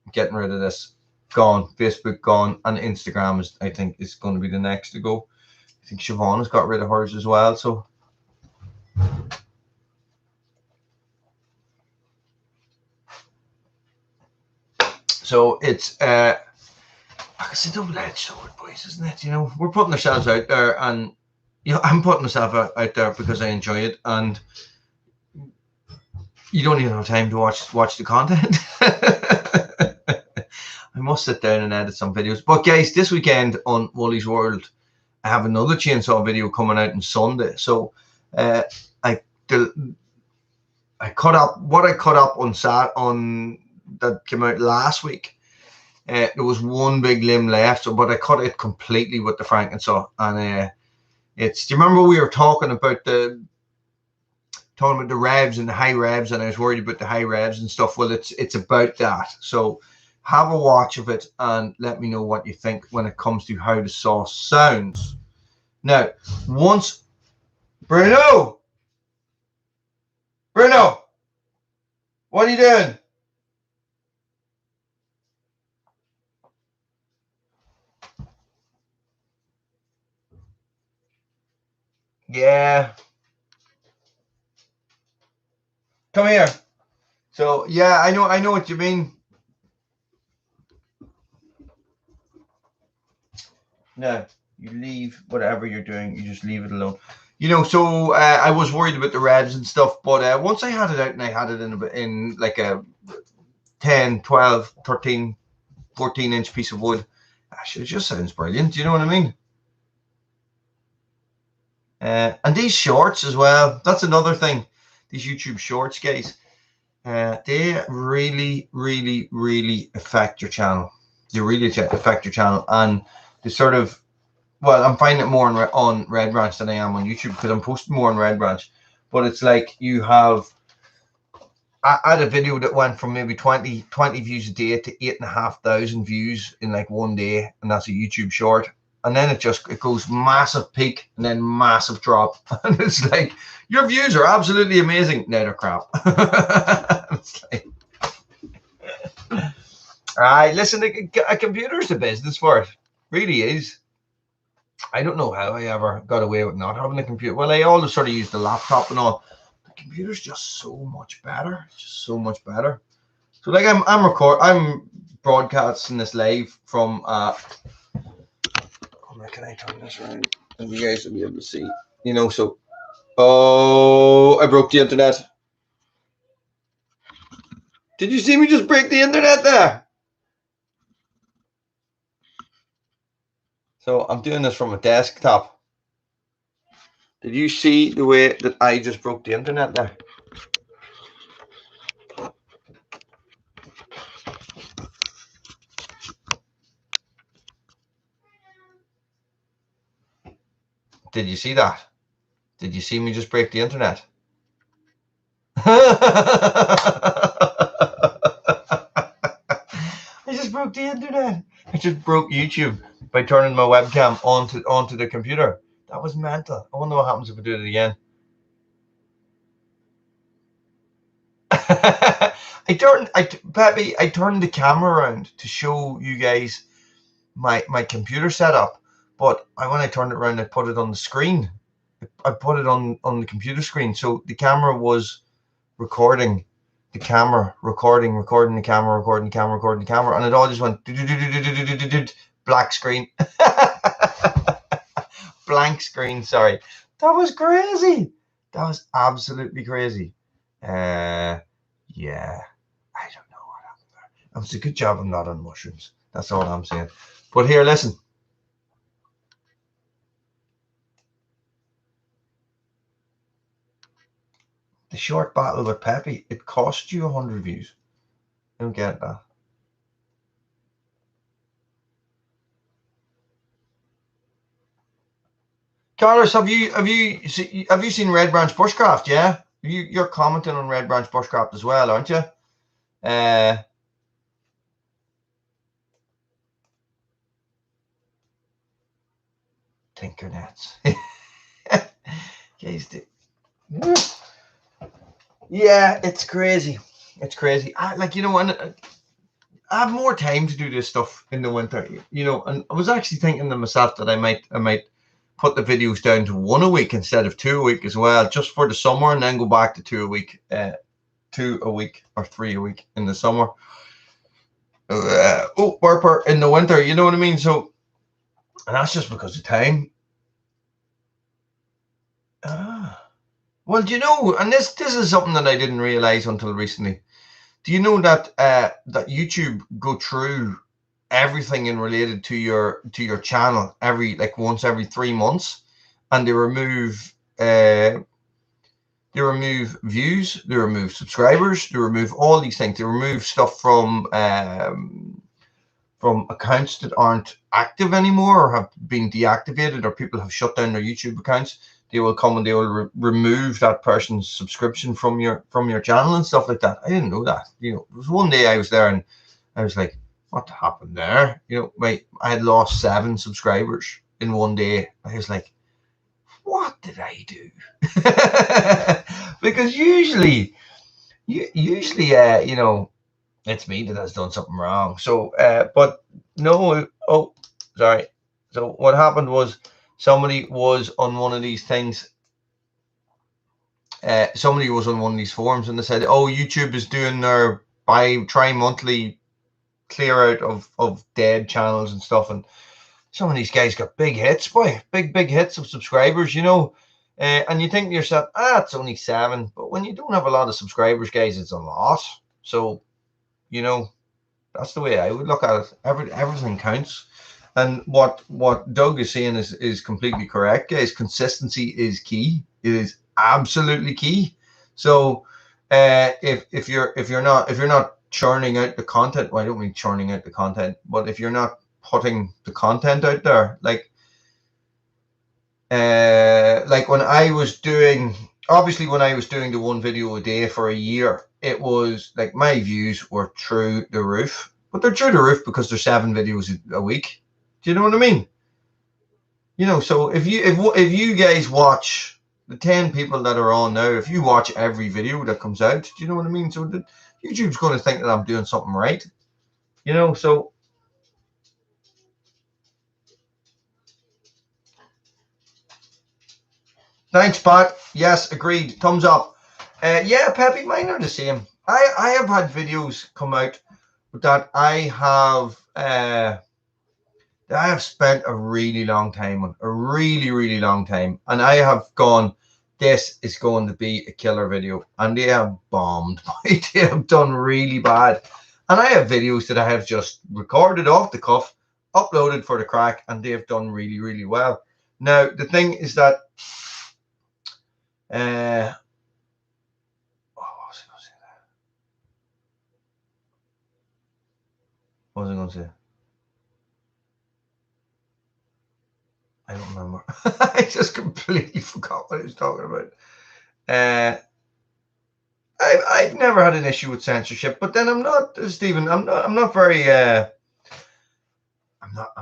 I'm getting rid of this. Gone. Facebook gone, and Instagram I think is going to be the next to go. I think Siobhan has got rid of hers as well. So it's it's a double-edged sword, boys, isn't it? We're putting ourselves out there, and I'm putting myself out there because I enjoy it, and you don't even have time to watch the content. I must sit down and edit some videos. But guys, this weekend on Woolys World, I have another chainsaw video coming out on Sunday. So I cut up what I cut up on that came out last week. There was one big limb left, but I cut it completely with the Frankensaw. And do you remember we were talking about the revs and the high revs, and I was worried about the high revs and stuff? Well, it's about that. So have a watch of it and let me know what you think when it comes to how the saw sounds. Now, once Bruno, what are you doing? Yeah, come here. So yeah, I know what you mean. No, you leave whatever you're doing. You just leave it alone. You know, so I was worried about the revs and stuff, but once I had it out and I had it in like a 10, 12, 13, 14-inch piece of wood, actually, it just sounds brilliant. Do you know what I mean? And these shorts as well. That's another thing. These YouTube shorts, guys. They really, really, really affect your channel. They really affect your channel, and they sort of. Well, I'm finding it more on Red Branch than I am on YouTube because I'm posting more on Red Branch. But it's like you have. I had a video that went from maybe 20 views a day to 8,500 views in like one day, and that's a YouTube short. And then it goes massive peak and then massive drop, and it's like your views are absolutely amazing. No, they're crap. It's like, listen, a computer's the business for it. Really is. I don't know how I ever got away with not having a computer. Well, I always sort of used the laptop and all. The computer's just so much better. It's just so much better. So like I'm broadcasting this live from can I turn this around? And you guys will be able to see. You know, so I broke the internet. Did you see me just break the internet there? So I'm doing this from a desktop. Did you see the way that I just broke the internet there? Did you see that? Did you see me just break the internet? I just broke the internet. I just broke YouTube by turning my webcam onto the computer. That was mental. I wonder what happens if I do it again. I turned the camera around to show you guys my computer setup, but when I turned it around, I put it on the screen. I put it on the computer screen, so the camera was recording the camera, recording the camera, recording the camera, and it all just went black screen, blank screen. Sorry, that was crazy. That was absolutely crazy. Yeah, I don't know what happened there. It was a good job I'm not on mushrooms. That's all I'm saying. But here, listen. The short battle with Pepe, it cost you 100 views. I don't get that. Carlos, have you seen Red Branch Bushcraft? Yeah, you're commenting on Red Branch Bushcraft as well, aren't you? Tinkernets. Yeah, it's crazy. It's crazy. I have more time to do this stuff in the winter, you know. And I was actually thinking to myself that I might put the videos down to 1 a week instead of 2 a week as well, just for the summer, and then go back to 2 a week, 2 a week or 3 a week in the summer. Burper in the winter, you know what I mean? So, and that's just because of time. Well, do you know, and this is something that I didn't realize until recently. Do you know that that YouTube go through everything in related to your channel once every 3 months, and they remove views, they remove subscribers, they remove all these things. They remove stuff from accounts that aren't active anymore or have been deactivated, or people have shut down their YouTube accounts. They will come and they will remove that person's subscription from your channel and stuff like that. I didn't know that. You know, it was one day I was there and I was like, what happened there? You know, I had lost 7 subscribers in one day. I was like, what did I do? Because usually, it's me that has done something wrong. So, but no, oh, sorry. So what happened was somebody was on one of these things. Somebody was on one of these forums and they said, "Oh, YouTube is doing their tri-monthly clear out of dead channels and stuff." And some of these guys got big hits, boy, big hits of subscribers, and you think to yourself, it's only 7, but when you don't have a lot of subscribers, guys, it's a lot. So, that's the way I would look at it. Everything counts. And what Doug is saying is completely correct, guys. Consistency is key. It is absolutely key. So if you're not churning out the content, well, I don't mean churning out the content, but if you're not putting the content out there, like when I was doing the one video a day for a year, it was like my views were through the roof. But they're through the roof because there's 7 videos a week. Do you know what I mean? So if you guys watch the 10 people that are on now, if you watch every video that comes out, do you know what I mean? So YouTube's going to think that I'm doing something right. So thanks, Pat. Yes, agreed. Thumbs up. Yeah, Peppy, mine are the same. I have had videos come out that I have spent a really long time on, a really, really long time. And I have gone, this is going to be a killer video. And they have bombed. They have done really bad. And I have videos that I have just recorded off the cuff, uploaded for the crack, and they have done really, really well. Now, the thing is that, what was I going to say? I don't remember. I just completely forgot what I was talking about. I've never had an issue with censorship, but then I'm not, Stephen. I'm not very. I'm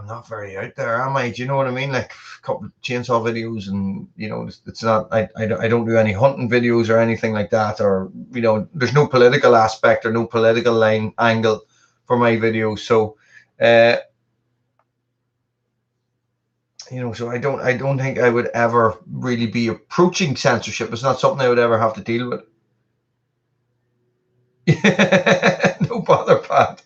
not very out there, am I? Do you know what I mean? Like a couple of chainsaw videos, and it's not. I don't do any hunting videos or anything like that, or there's no political aspect or no political angle for my videos. So, so I don't think I would ever really be approaching censorship. It's not something I would ever have to deal with. No bother, Pat.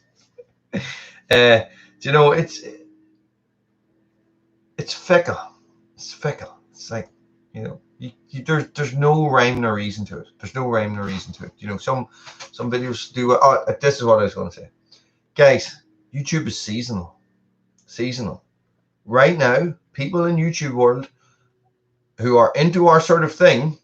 It's fickle. It's fickle. It's like, there's no rhyme or reason to it. There's no rhyme or reason to it. Some videos do. This is what I was going to say, guys. YouTube is seasonal. Seasonal. Right now, people in YouTube world who are into our sort of thing.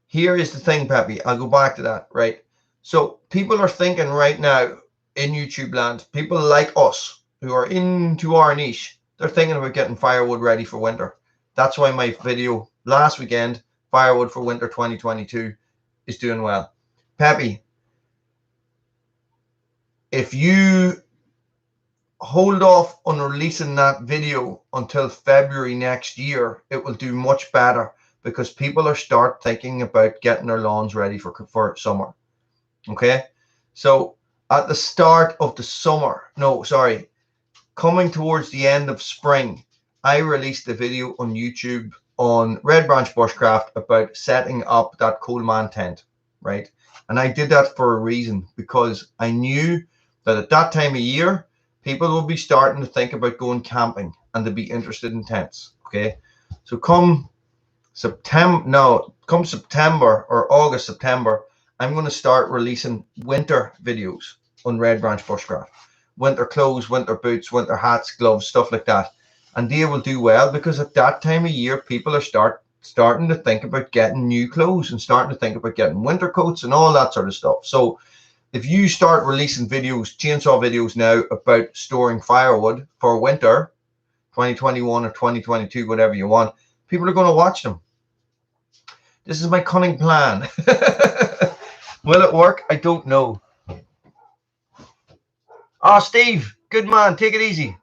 Here is the thing, Peppy. I'll go back to that, right? So people are thinking right now in YouTube land, people like us who are into our niche, they're thinking about getting firewood ready for winter. That's why my video last weekend, firewood for winter 2022, is doing well. Peppy, if you hold off on releasing that video until February next year, it will do much better because people are start thinking about getting their lawns ready for summer. Okay, so at the start of the summer, coming towards the end of spring, I released a video on YouTube on Red Branch Bushcraft about setting up that Coleman tent, right? And I did that for a reason, because I knew that at that time of year, people will be starting to think about going camping and to be interested in tents, okay? So come September or August, September, I'm going to start releasing winter videos on Red Branch Bushcraft. Winter clothes, winter boots, winter hats, gloves, stuff like that. And they will do well because at that time of year, people are starting to think about getting new clothes and starting to think about getting winter coats and all that sort of stuff. So if you start releasing videos, chainsaw videos now about storing firewood for winter 2021 or 2022, whatever you want, people are going to watch them. This is my cunning plan. Will it work? I don't know. Oh, Steve, good man. Take it easy.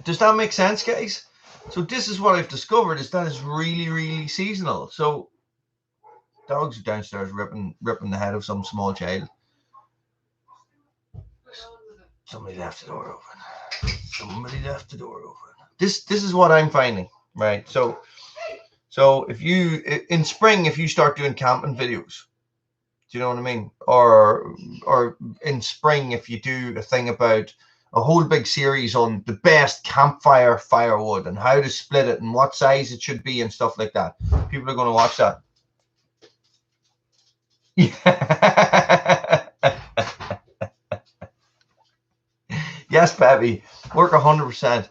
Does that make sense, guys? So this is what I've discovered, is that it's really, really seasonal. So dogs are downstairs ripping the head of some small child. Somebody left the door open. Somebody left the door open. This is what I'm finding, right? So if you, in spring, if you start doing camping videos, do you know what I mean? Or in spring, if you do a thing about a whole big series on the best campfire firewood and how to split it and what size it should be and stuff like that, people are going to watch that. Yes, baby, work 100%.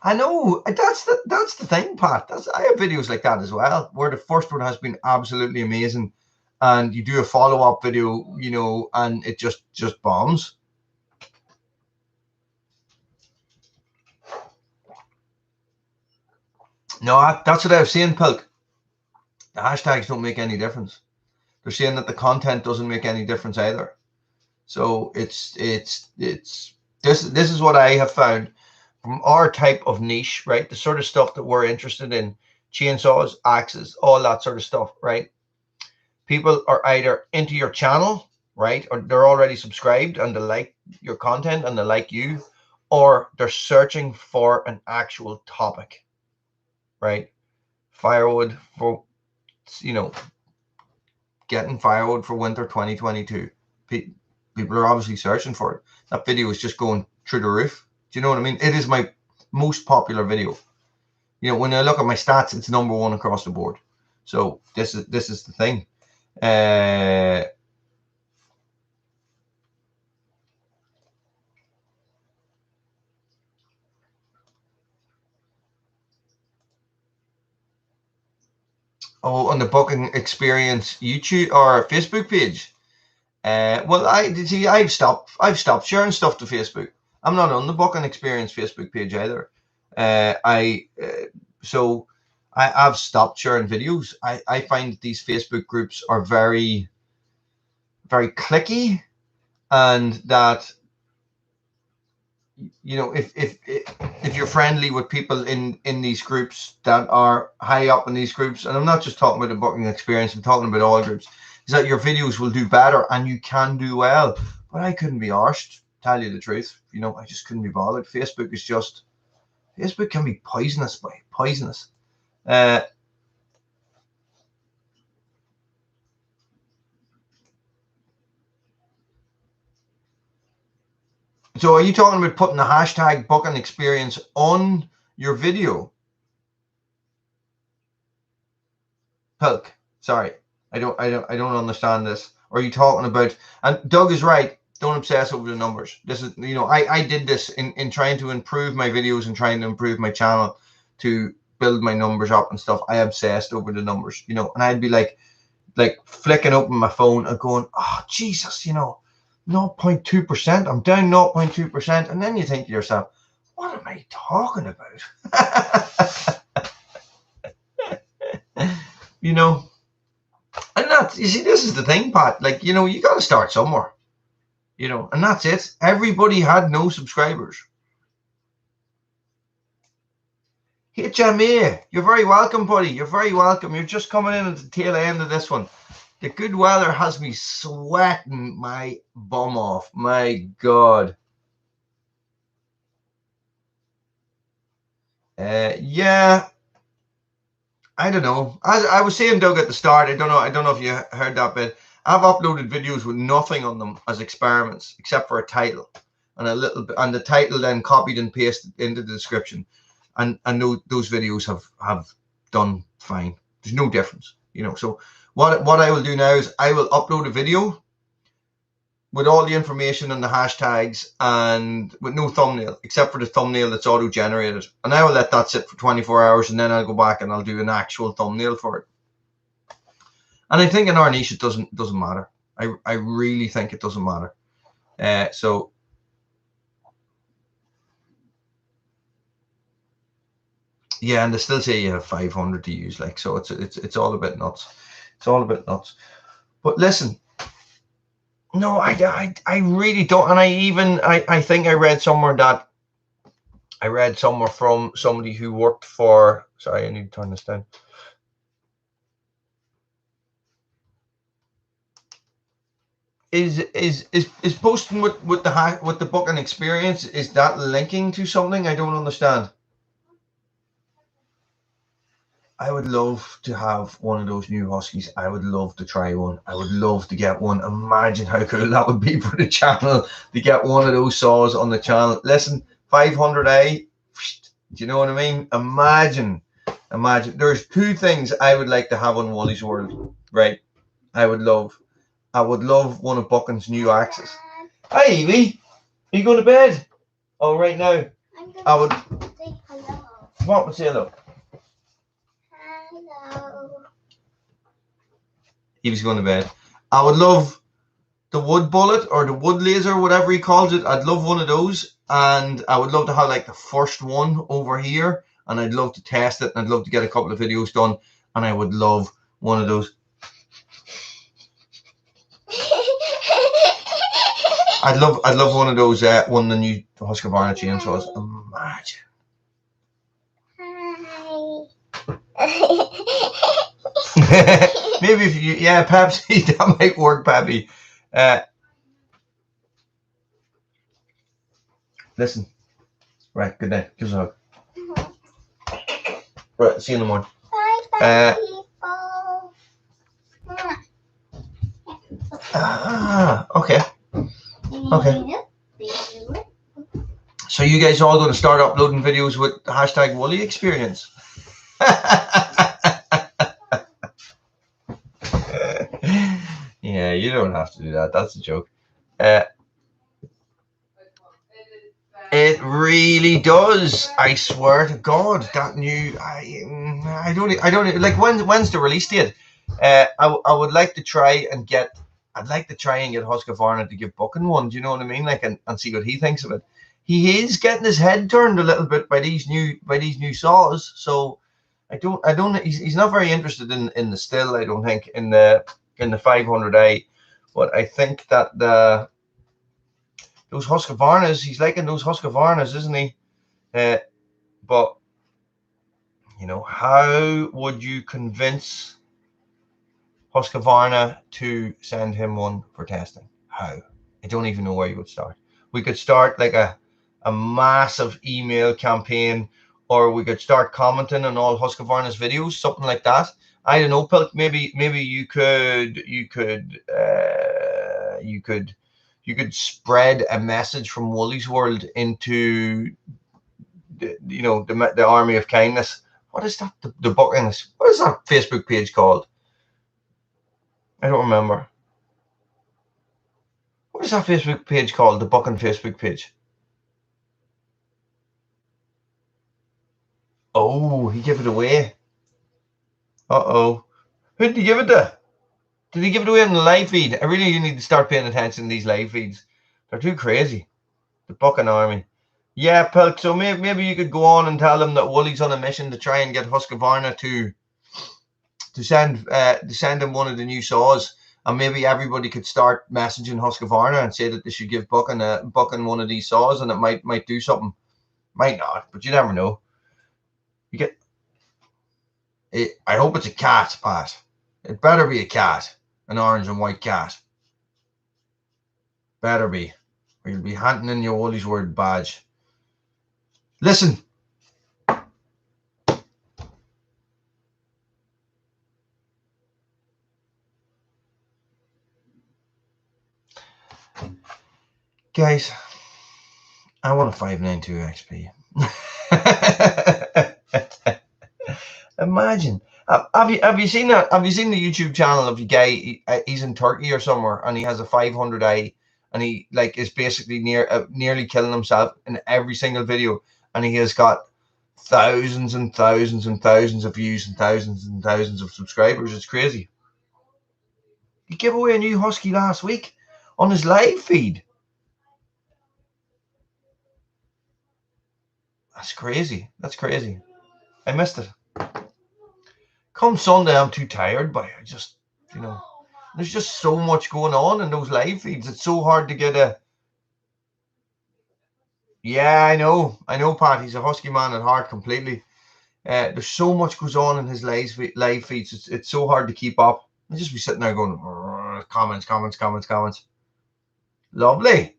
I know, that's the thing, Pat. I have videos like that as well, where the first one has been absolutely amazing, and you do a follow-up video, you know, and it just bombs. No, that's what I was saying, Pilk. The hashtags don't make any difference. They're saying that the content doesn't make any difference either. So it's this is what I have found from our type of niche, right? The sort of stuff that we're interested in, chainsaws, axes, all that sort of stuff, right? People are either into your channel, right? Or they're already subscribed and they like your content and they like you, or they're searching for an actual topic, right? Firewood for, you know, getting firewood for winter 2022. People are obviously searching for it. That video is just going through the roof. Do you know what I mean? It is my most popular video. You know, when I look at my stats, it's #1 across the board. So this is the thing. On the Booking Experience YouTube or Facebook page. Well, I've stopped sharing stuff to Facebook. I'm not on the Booking Experience Facebook page either. I've stopped sharing videos. I find that these Facebook groups are very, very clicky, and that, you know, if you're friendly with people in these groups that are high up in these groups, and I'm not just talking about the Booking Experience, I'm talking about all groups, is that your videos will do better and you can do well. But I couldn't be arsed, tell you the truth. You know, I just couldn't be bothered. Facebook can be poisonous, poisonous. So are you talking about putting the hashtag Booking Experience on your video? Pilk, sorry, I don't understand this. Or are you talking about? And Doug is right. Don't obsess over the numbers. This is, you know, I did this in trying to improve my videos and trying to improve my channel to build my numbers up and stuff. I obsessed over the numbers, you know, and I'd be like flicking open my phone and going, oh Jesus, you know, 0.2%. I'm down 0.2%, and then you think to yourself, what am I talking about? You know, and that's, you see, this is the thing, Pat. Like, you know, you got to start somewhere, you know, and that's it. Everybody had no subscribers. HMA, you're very welcome, buddy. You're very welcome. You're just coming in at the tail end of this one. The good weather has me sweating my bum off. My God. Yeah. I don't know. As I was saying, Doug, at the start, I don't know if you heard that bit. I've uploaded videos with nothing on them as experiments, except for a title and a little bit, and the title then copied and pasted into the description. And those videos have done fine. There's no difference, you know. So what I will do now is I will upload a video with all the information and the hashtags and with no thumbnail, except for the thumbnail that's auto-generated. And I will let that sit for 24 hours, and then I'll go back and I'll do an actual thumbnail for it. And I think in our niche, it doesn't matter. I really think it doesn't matter. So yeah, and they still say you have 500 to use, like, so it's all a bit nuts. It's all a bit nuts. But listen, no, I really don't. And I think I read somewhere that I read somewhere from somebody who worked for. Sorry, I need to turn this down. Is posting with the booking experience, is that linking to something? I don't understand. I would love to have one of those new Huskies. I would love to try one. I would love to get one. Imagine how cool that would be for the channel to get one of those saws on the channel. Listen, 500A, do you know what I mean? Imagine. There's two things I would like to have on Woolys World, right? I would love one of Buchan's new axes. Hi, Evie. Are you going to bed? Oh, right now. I would say hello. What would say hello? Hello. Evie's going to bed. I would love the wood bullet or the wood laser, whatever he calls it. I'd love one of those, and I would love to have like the first one over here, and I'd love to test it, and I'd love to get a couple of videos done, and I would love one of those. I'd love one of those, one of the new Husqvarna chainsaws. Imagine. Maybe if you, yeah, Pepsi, that might work, Pappy. Listen. Right, good night. Give us a hug. Right, see you in the morning. Bye, people. Okay. Okay. So you guys are all going to start uploading videos with hashtag Woolly Experience. Yeah, you don't have to do that. That's a joke. It really does. I swear to God, that new. I don't like. When's the release date? I would like to try and get. I'd like to try and get Husqvarna to give Buchan one. Do you know what I mean? Like, and see what he thinks of it. He is getting his head turned a little bit by these new saws. So I don't. He's not very interested in the still. I don't think in the 500A, but I think that those Husqvarnas, he's liking those Husqvarnas, isn't he? But you know, how would you convince Husqvarna to send him one for testing? How? I don't even know where you would start. We could start like a massive email campaign, or we could start commenting on all Husqvarna's videos, something like that. I don't know, Pilk. Maybe you could spread a message from Woolys World into the army of kindness. What is that? The Buchan's. What is that Facebook page called? I don't remember. What is that Facebook page called? The Buchan Facebook page. Oh, he gave it away. Uh-oh. Who did he give it to? Did he give it away in the live feed? I really need to start paying attention to these live feeds. They're too crazy. The Buchan army. Yeah, Pilk, so maybe you could go on and tell them that Woolly's on a mission to try and get Husqvarna to send him one of the new saws, and maybe everybody could start messaging Husqvarna and say that they should give Buchan one of these saws, and it might do something. Might not, but you never know. You get it. I hope it's a cat, Pat. It better be a cat, an orange and white cat. Better be, or you'll be handing in your Woolys World badge. Listen. Guys, I want a 592 XP. Imagine. Have you seen that? Have you seen the YouTube channel of the guy? He's in Turkey or somewhere, and he has a 500i, and he like is basically nearly killing himself in every single video, and he has got thousands and thousands and thousands of views and thousands of subscribers. It's crazy. He gave away a new Husky last week on his live feed. That's crazy. That's crazy. I missed it. Come Sunday, I'm too tired, but I just, there's just so much going on in those live feeds. It's so hard to get Yeah, I know, Pat. He's a husky man at heart, completely. There's so much goes on in his live feeds. It's so hard to keep up. I just be sitting there going, comments, comments, comments, comments. Lovely,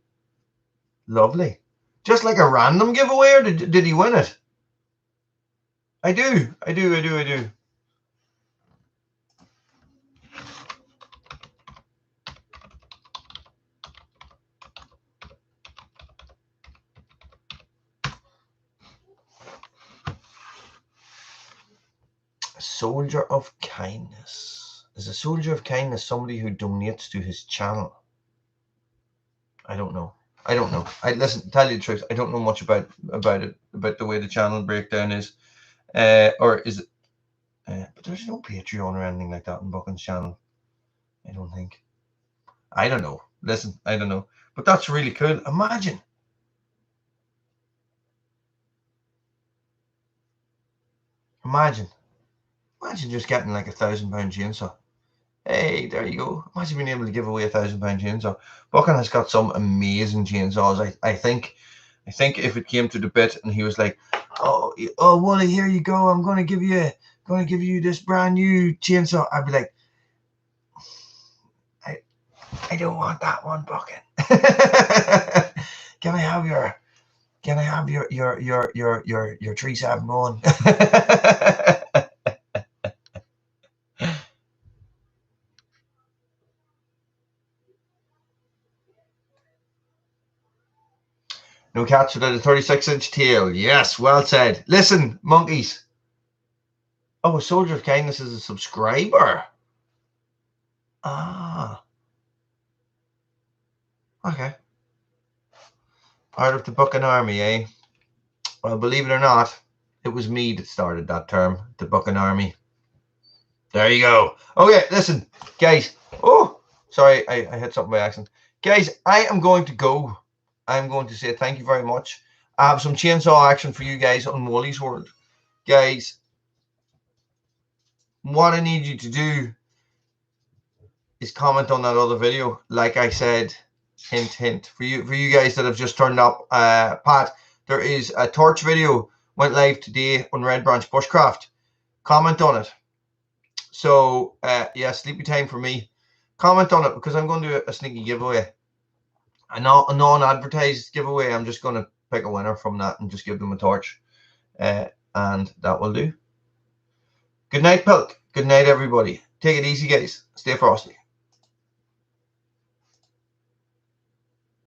lovely. Just like a random giveaway, or did he win it? I do, I do, I do, I do. A soldier of kindness. Is a soldier of kindness somebody who donates to his channel? I don't know. I don't know. I listen. Tell you the truth, I don't know much about it, about the way the channel breakdown is, or is it? But there's no Patreon or anything like that in Buchan's channel. I don't think. I don't know. Listen, I don't know. But that's really cool. Imagine. Imagine just getting like £1,000 chainsaw. Hey, there you go. Imagine being able to give away £1,000 chainsaw. Buchan has got some amazing chainsaws. I think if it came to the bit and he was like, "Oh, Wooly, here you go. I'm gonna give you this brand new chainsaw," I'd be like, I don't want that one, Buchan. Can I have your 371? No cats without a 36-inch tail. Yes, well said. Listen, monkeys. Oh, a soldier of kindness is a subscriber. Ah. Okay. Part of the Buchan army, eh? Well, believe it or not, it was me that started that term, the Buchan army. There you go. Okay, listen, guys. Oh, sorry, I hit something by accident. Guys, I am going to go. I'm going to say thank you very much. I have some chainsaw action for you guys on Woolys World. Guys, what I need you to do is comment on that other video. Like I said, hint, hint. For you guys that have just turned up, Pat, there is a torch video went live today on Red Branch Bushcraft. Comment on it. So, yeah, sleepy time for me. Comment on it because I'm going to do a sneaky giveaway. A non-advertised giveaway. I'm just going to pick a winner from that and just give them a torch. And that will do. Good night, Pilk. Good night, everybody. Take it easy, guys. Stay frosty.